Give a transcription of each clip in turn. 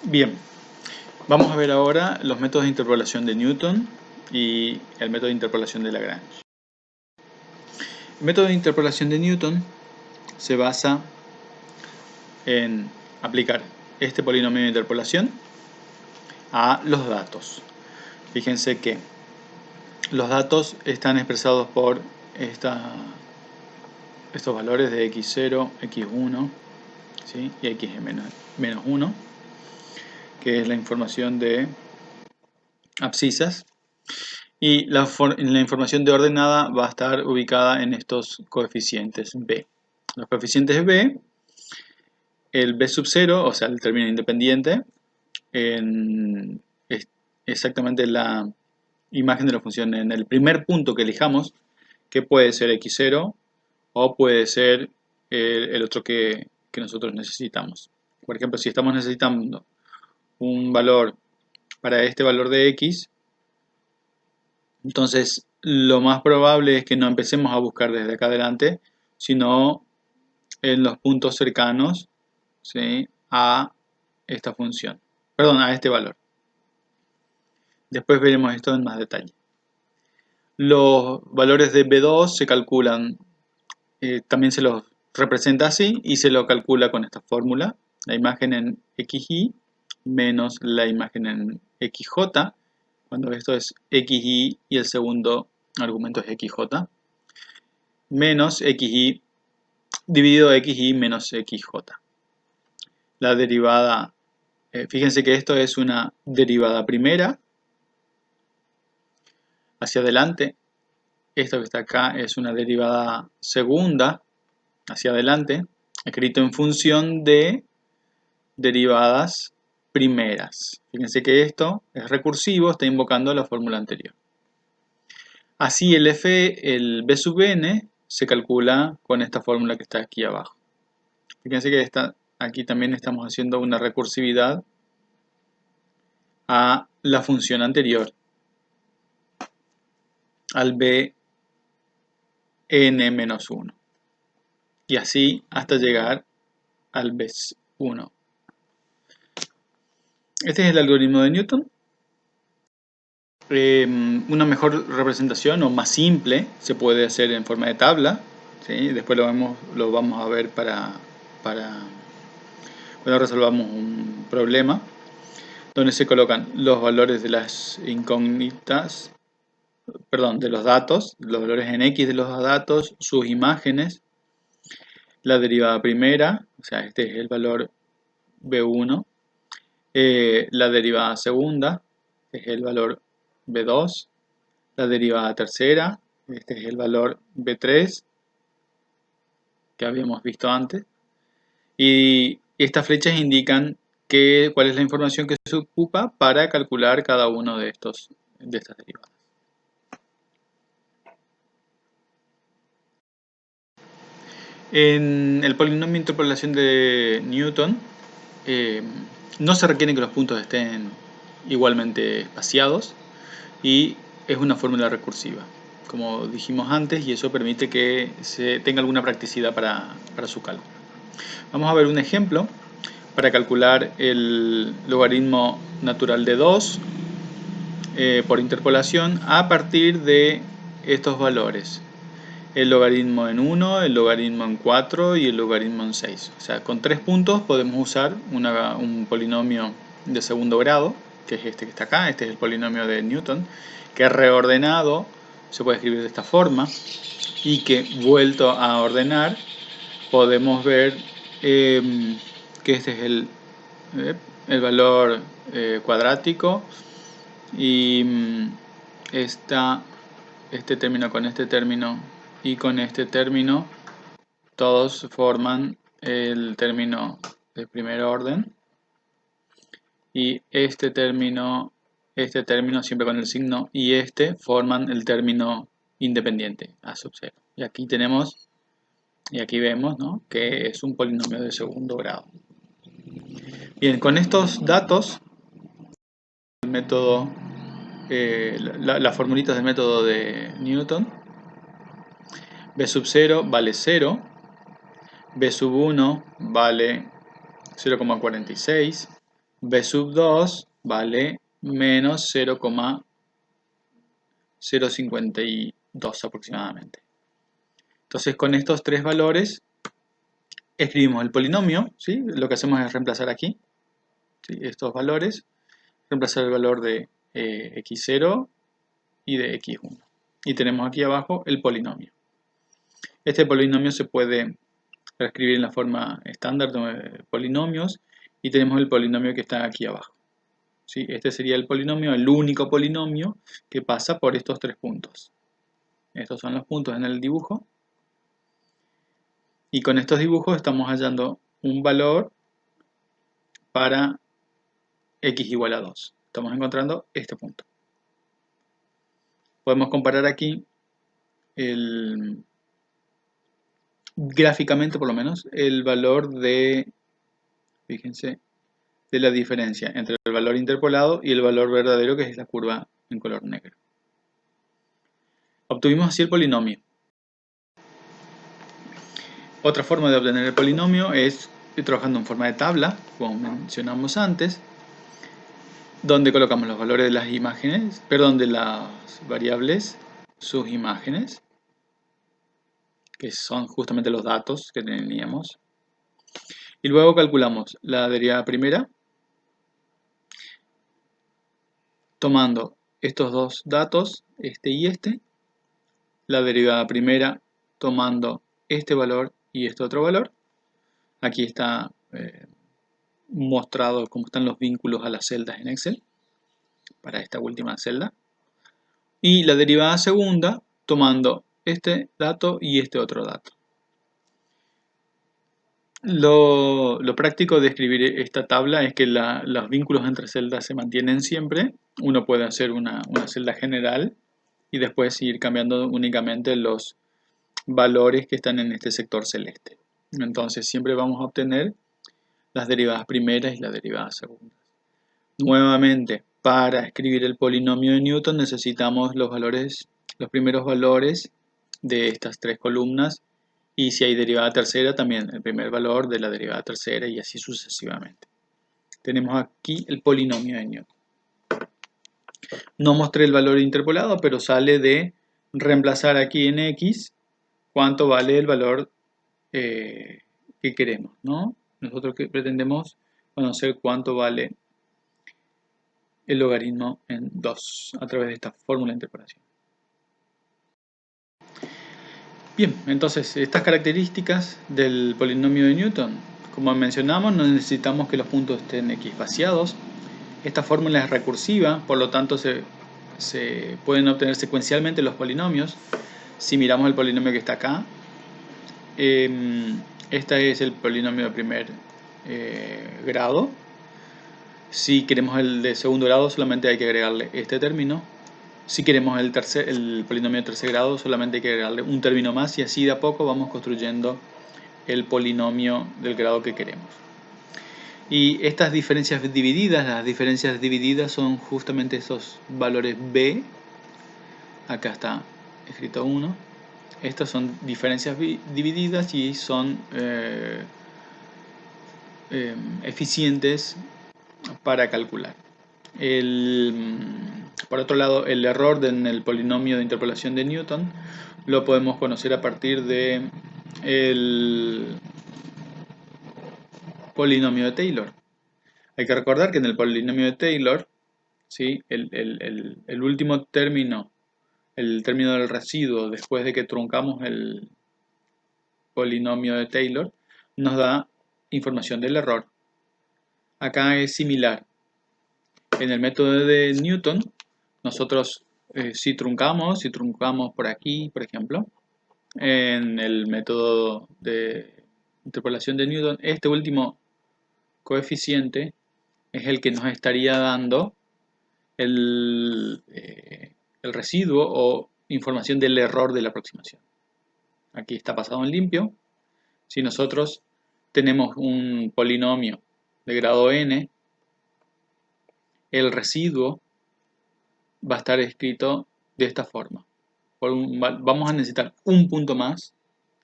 Bien, vamos a ver ahora los métodos de interpolación de Newton y el método de interpolación de Lagrange. El método de interpolación de Newton se basa en aplicar este polinomio de interpolación a los datos. Fíjense que los datos están expresados por estos valores de x0, x1, ¿sí? Y x menos 1, que es la información de abscisas. Y la información de ordenada va a estar ubicada en estos coeficientes b. Los coeficientes b, el b sub 0, o sea, el término independiente, es exactamente la imagen de la función en el primer punto que elijamos, que puede ser x0 o puede ser el otro que nosotros necesitamos. Por ejemplo, si estamos necesitando un valor para este valor de x, entonces lo más probable es que no empecemos a buscar desde acá adelante, sino en los puntos cercanos, ¿sí?, a esta función, perdón, a este valor. Después veremos esto en más detalle. Los valores de B2 se calculan, también se los representa así y se lo calcula con esta fórmula, la imagen en XY menos la imagen en XJ, cuando esto es XY y el segundo argumento es XJ, menos XY dividido XY menos XJ. La derivada, fíjense que esto es una derivada primera hacia adelante. Esto que está acá es una derivada segunda hacia adelante, escrito en función de derivadas primeras. Fíjense que esto es recursivo, está invocando la fórmula anterior. Así el b sub n se calcula con esta fórmula que está aquí abajo. Fíjense que aquí también estamos haciendo una recursividad a la función anterior, al b n menos 1. Y así hasta llegar al b1. Este es el algoritmo de Newton. Una mejor representación o más simple se puede hacer en forma de tabla, ¿sí? Después lo vamos a ver cuando resolvamos un problema, donde se colocan los valores de las incógnitas, perdón, de los datos, los valores en X de los datos, sus imágenes, la derivada primera, o sea, este es el valor B1, la derivada segunda, es el valor B2, la derivada tercera, este es el valor B3 que habíamos visto antes, y estas flechas indican cuál es la información que se ocupa para calcular cada uno de estas derivadas. En el polinomio de interpolación de Newton no se requiere que los puntos estén igualmente espaciados y es una fórmula recursiva, como dijimos antes, y eso permite que se tenga alguna practicidad para su cálculo. Vamos a ver un ejemplo para calcular el logaritmo natural de 2 por interpolación a partir de estos valores. El logaritmo en 1, el logaritmo en 4 y el logaritmo en 6. O sea, con 3 puntos podemos usar un polinomio de segundo grado, que es este que está acá. Este es el polinomio de Newton, que reordenado se puede escribir de esta forma y que vuelto a ordenar podemos ver que este es el valor cuadrático y este término con este término y con este término todos forman el término de primer orden y este término siempre con el signo y este forman el término independiente a sub 0. Y aquí tenemos, y aquí vemos, ¿no?, que es un polinomio de segundo grado. Bien, con estos datos, el método, las formulitas del método de Newton, b sub 0 vale 0, b sub 1 vale 0,46, b sub 2 vale menos 0,052 aproximadamente. Entonces con estos tres valores escribimos el polinomio, ¿sí? Lo que hacemos es reemplazar aquí, ¿sí? Estos valores, reemplazar el valor de x0 y de x1. Y tenemos aquí abajo el polinomio. Este polinomio se puede reescribir en la forma estándar de polinomios y tenemos el polinomio que está aquí abajo. ¿Sí? Este sería el polinomio, el único polinomio que pasa por estos tres puntos. Estos son los puntos en el dibujo. Y con estos dibujos estamos hallando un valor para x igual a 2. Estamos encontrando este punto. Podemos comparar aquí gráficamente por lo menos el valor de, fíjense, de la diferencia entre el valor interpolado y el valor verdadero, que es la curva en color negro. Obtuvimos así el polinomio. Otra forma de obtener el polinomio es trabajando en forma de tabla, como mencionamos antes, donde colocamos los valores de las imágenes, perdón, de las variables, sus imágenes, que son justamente los datos que teníamos. Y luego calculamos la derivada primera, tomando estos dos datos, este y este, la derivada primera tomando este valor y este otro valor. Aquí está mostrado cómo están los vínculos a las celdas en Excel para esta última celda. Y la derivada segunda tomando este dato y este otro dato. Lo práctico de escribir esta tabla es que los vínculos entre celdas se mantienen siempre. Uno puede hacer una celda general y después ir cambiando únicamente los valores que están en este sector celeste. Entonces siempre vamos a obtener las derivadas primeras y las derivadas segundas. Nuevamente, para escribir el polinomio de Newton necesitamos los primeros valores de estas tres columnas, y si hay derivada tercera también el primer valor de la derivada tercera y así sucesivamente. Tenemos aquí el polinomio de Newton. No mostré el valor interpolado, pero sale de reemplazar aquí en x cuánto vale el valor que queremos, ¿no? Nosotros que pretendemos conocer cuánto vale el logaritmo en 2 a través de esta fórmula de interpolación. Bien, entonces estas características del polinomio de Newton, como mencionamos, no necesitamos que los puntos estén equiespaciados. Esta fórmula es recursiva, por lo tanto se pueden obtener secuencialmente los polinomios. Si miramos el polinomio que está acá, este es el polinomio de primer grado. Si queremos el de segundo grado, solamente hay que agregarle este término. Si queremos el polinomio de tercer grado, solamente hay que agregarle un término más y así de a poco vamos construyendo el polinomio del grado que queremos. Y estas diferencias divididas, las diferencias divididas son justamente esos valores b. Acá está escrito 1. Estas son diferencias divididas y son eficientes para calcular. Por otro lado, el error en el polinomio de interpolación de Newton lo podemos conocer a partir de el polinomio de Taylor. Hay que recordar que en el polinomio de Taylor, ¿sí? el último término, el término del residuo después de que truncamos el polinomio de Taylor, nos da información del error. Acá es similar. En el método de Newton, nosotros si truncamos por aquí, por ejemplo, en el método de interpolación de Newton, este último coeficiente es el que nos estaría dando el residuo o información del error de la aproximación. Aquí está pasado en limpio. Si nosotros tenemos un polinomio de grado n, el residuo va a estar escrito de esta forma. Vamos a necesitar un punto más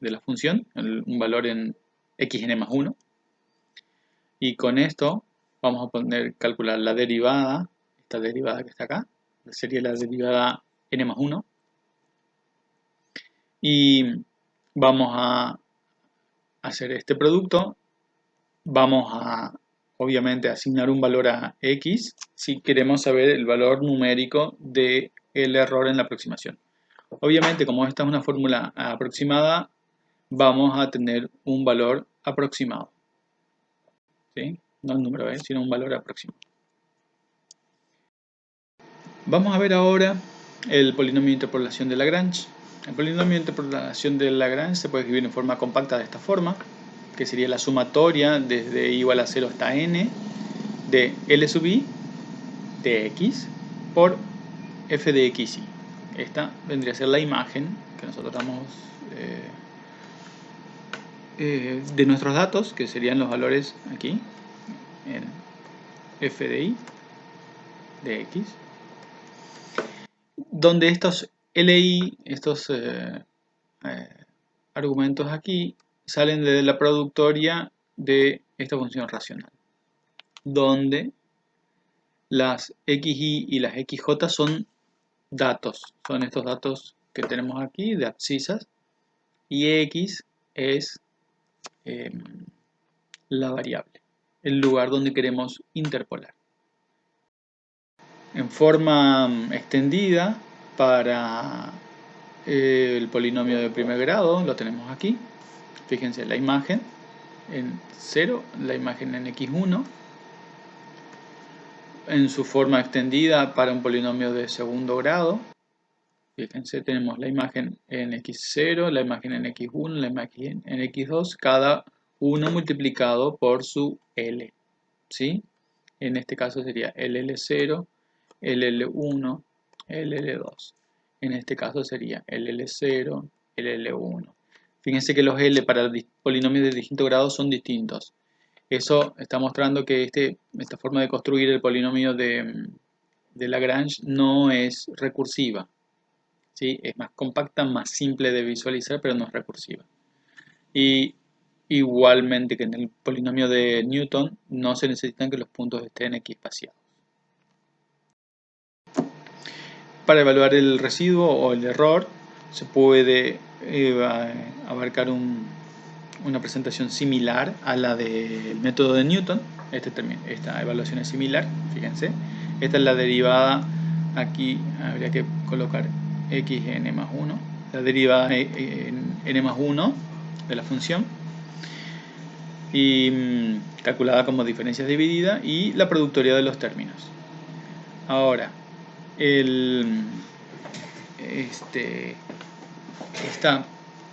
de la función, un valor en xn más 1. Y con esto vamos a calcular la derivada, esta derivada que está acá, sería la derivada n más 1. Y vamos a hacer este producto. Vamos a, obviamente, asignar un valor a x si queremos saber el valor numérico del error en la aproximación. Obviamente, como esta es una fórmula aproximada, vamos a tener un valor aproximado. ¿Sí? No el número, sino un valor aproximado. Vamos a ver ahora el polinomio de interpolación de Lagrange. El polinomio de interpolación de Lagrange se puede escribir en forma compacta de esta forma, que sería la sumatoria desde i igual a 0 hasta n de L sub i de x por f de xi. Esta vendría a ser la imagen que nosotros damos de nuestros datos, que serían los valores aquí en f de i de x, donde estos LI, estos argumentos aquí, salen de la productoria de esta función racional, donde las xy y las xj son datos, son estos datos que tenemos aquí de abscisas, y x es la variable, el lugar donde queremos interpolar. En forma extendida para el polinomio de primer grado lo tenemos aquí. Fíjense la imagen en 0, la imagen en x1. En su forma extendida para un polinomio de segundo grado, fíjense, tenemos la imagen en x0, la imagen en x1, la imagen en x2, cada uno multiplicado por su L, ¿sí? En este caso sería el L0, el L1, el L2. En este caso sería el L0, el L1. Fíjense que los L para polinomios de distinto grado son distintos. Eso está mostrando que esta forma de construir el polinomio de Lagrange no es recursiva, ¿sí? Es más compacta, más simple de visualizar, pero no es recursiva. Y igualmente que en el polinomio de Newton no se necesitan que los puntos estén equiespaciados. Para evaluar el residuo o el error se puede abarcar una presentación similar a la del método de Newton. Esta evaluación es similar, fíjense. Esta es la derivada, aquí habría que colocar x n más 1, la derivada en n más 1 de la función, y calculada como diferencias divididas, y la productoria de los términos. Ahora, esta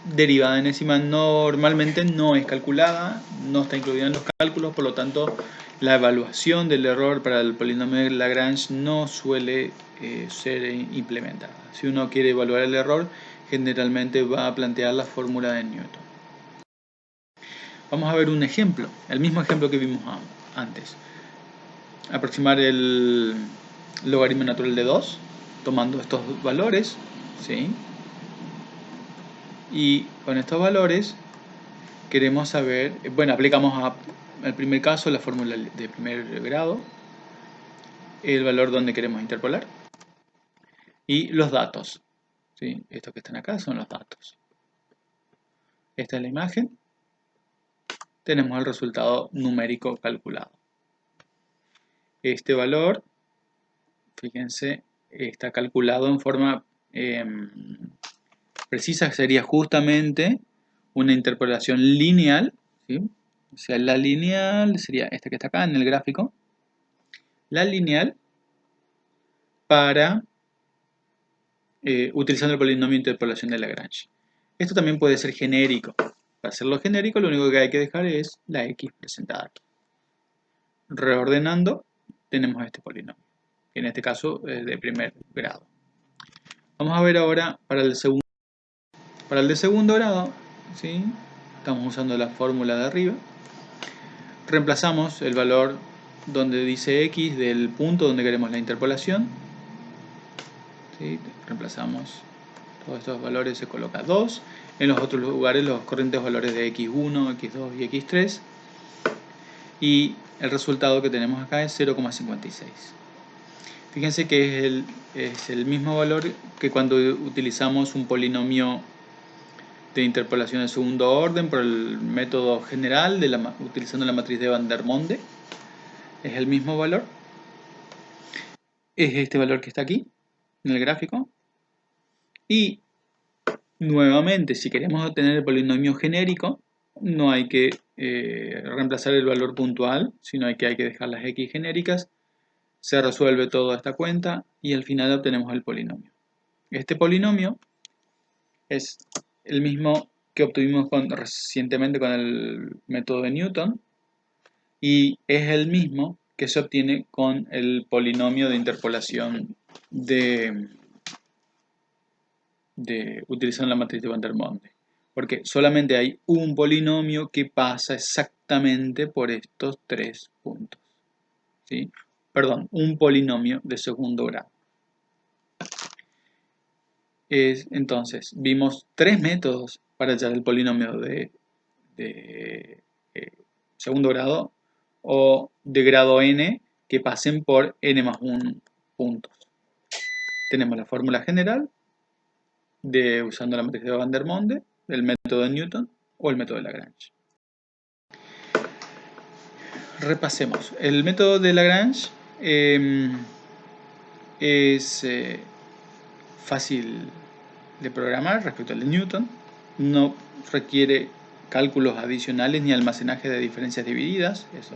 derivada enésima normalmente no es calculada, no está incluida en los cálculos, por lo tanto la evaluación del error para el polinomio de Lagrange no suele ser implementada. Si uno quiere evaluar el error, generalmente va a plantear la fórmula de Newton. Vamos a ver un ejemplo, el mismo ejemplo que vimos antes. Aproximar el logaritmo natural de 2, tomando estos valores, ¿sí? Y con estos valores queremos saber, bueno, aplicamos al primer caso la fórmula de primer grado, el valor donde queremos interpolar, y los datos, ¿sí? Estos que están acá son los datos. Esta es la imagen. Tenemos el resultado numérico calculado. Este valor, fíjense, está calculado en forma precisa, sería justamente una interpolación lineal, ¿sí? O sea, la lineal sería esta que está acá en el gráfico, la lineal para utilizando el polinomio de interpolación de Lagrange. Esto también puede ser genérico. Para hacerlo genérico, lo único que hay que dejar es la x presentada aquí. Reordenando, tenemos este polinomio, que en este caso es de primer grado. Vamos a ver ahora para el de segundo grado, ¿sí? Estamos usando la fórmula de arriba. Reemplazamos el valor donde dice x del punto donde queremos la interpolación, ¿sí? Reemplazamos todos estos valores, se coloca 2. En los otros lugares los corrientes valores de x1, x2 y x3. Y el resultado que tenemos acá es 0,56. Fíjense que es el mismo valor que cuando utilizamos un polinomio de interpolación de segundo orden por el método general utilizando la matriz de Van der Monde. Es el mismo valor. Es este valor que está aquí en el gráfico. Y nuevamente, si queremos obtener el polinomio genérico, no hay que reemplazar el valor puntual, sino hay que dejar las x genéricas. Se resuelve toda esta cuenta y al final obtenemos el polinomio. Este polinomio es el mismo que obtuvimos recientemente con el método de Newton y es el mismo que se obtiene con el polinomio de interpolación utilizando la matriz de Van der Monde. Porque solamente hay un polinomio que pasa exactamente por estos 3 puntos. ¿Sí? Perdón, un polinomio de segundo grado. Entonces, vimos 3 métodos para hallar el polinomio de segundo grado o de grado n que pasen por n más 1 puntos. Tenemos la fórmula general usando la matriz de Van der Monde, el método de Newton o el método de Lagrange. Repasemos. El método de Lagrange es fácil de programar respecto al de Newton. No requiere cálculos adicionales ni almacenaje de diferencias divididas. Eso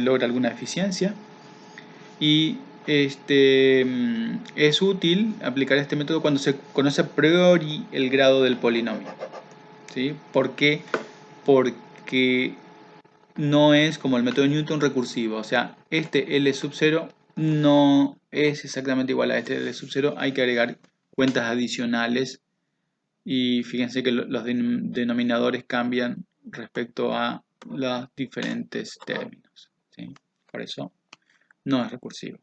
logra alguna eficiencia. Y es útil aplicar este método cuando se conoce a priori el grado del polinomio. ¿Sí? ¿Por qué? Porque no es como el método de Newton recursivo. O sea, este L sub 0 no es exactamente igual a este L sub 0. Hay que agregar cuentas adicionales. Y fíjense que los denominadores cambian respecto a los diferentes términos. ¿Sí? Por eso no es recursivo.